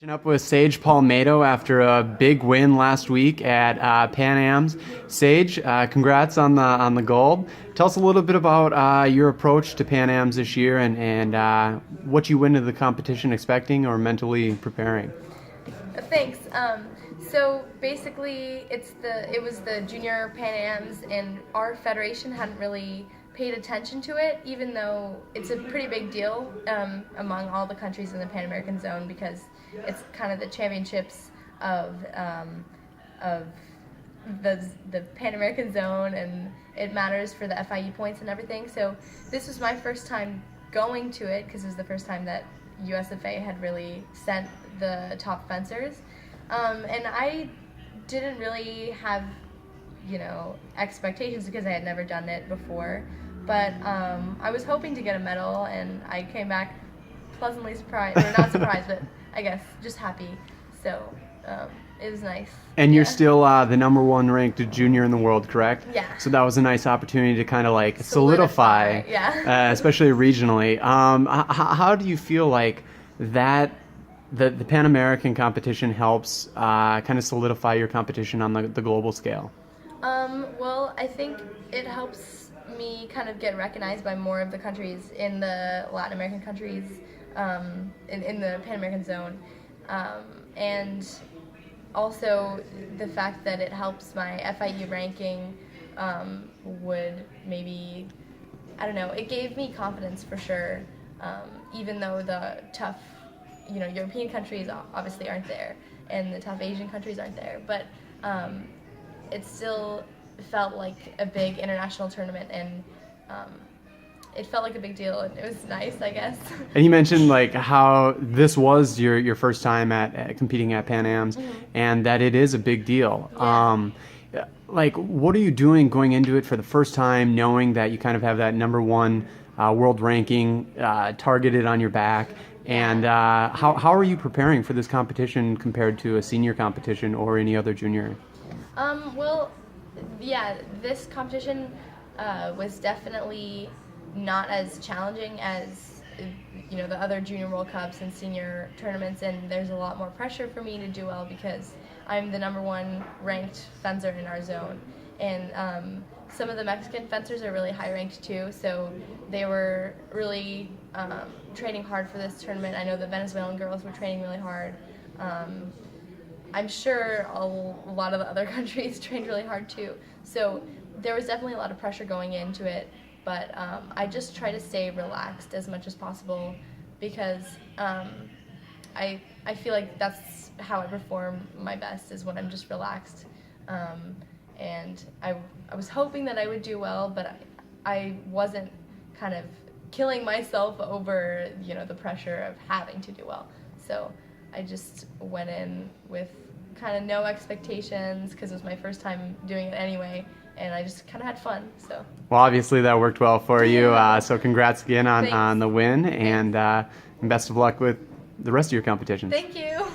Up with Sage Palmedo after a big win last week at Pan-Ams. Sage, congrats on the gold. Tell us a little bit about your approach to Pan-Ams this year and what you went into the competition expecting or mentally preparing. Thanks. So basically, it was the junior Pan-Ams, and our federation hadn't really paid attention to it, even though it's a pretty big deal among all the countries in the Pan American zone, because it's kind of the championships of the Pan American zone, and it matters for the FIE points and everything. So this was my first time going to it, because it was the first time that USFA had really sent the top fencers, and I didn't really have expectations because I had never done it before, but I was hoping to get a medal, and I came back pleasantly surprised, or not surprised, but I guess just happy. So it was nice. And you're still the #1 ranked junior in the world, correct? Yeah. So that was a nice opportunity to kind of like solidify, yeah. Especially regionally. How do you feel like that the Pan American competition helps kind of solidify your competition on the global scale? Well, I think it helps me kind of get recognized by more of the countries in the Latin American countries, in the Pan American zone, and also the fact that it helps my FIE ranking would maybe, I don't know, it gave me confidence for sure, even though the tough European countries obviously aren't there, and the tough Asian countries aren't there, but it still felt like a big international tournament, and it felt like a big deal, and it was nice, I guess. And you mentioned like how this was your first time at competing at Pan-Ams, and that it is a big deal. Yeah. Like, what are you doing going into it for the first time, knowing that you kind of have that #1 world ranking targeted on your back? And how are you preparing for this competition compared to a senior competition or any other junior? Well, yeah, this competition was definitely not as challenging as the other junior World Cups and senior tournaments, and there's a lot more pressure for me to do well because I'm the #1 ranked fencer in our zone, and some of the Mexican fencers are really high ranked too, so they were really training hard for this tournament. I know the Venezuelan girls were training really hard. I'm sure a lot of the other countries trained really hard too. So there was definitely a lot of pressure going into it, but I just try to stay relaxed as much as possible because I feel like that's how I perform my best, is when I'm just relaxed. And I was hoping that I would do well, but I wasn't kind of killing myself over the pressure of having to do well. So I just went in with kind of no expectations because it was my first time doing it anyway, and I just kind of had fun. So. Well, obviously that worked well for you. So congrats again on the win, and best of luck with the rest of your competitions. Thank you.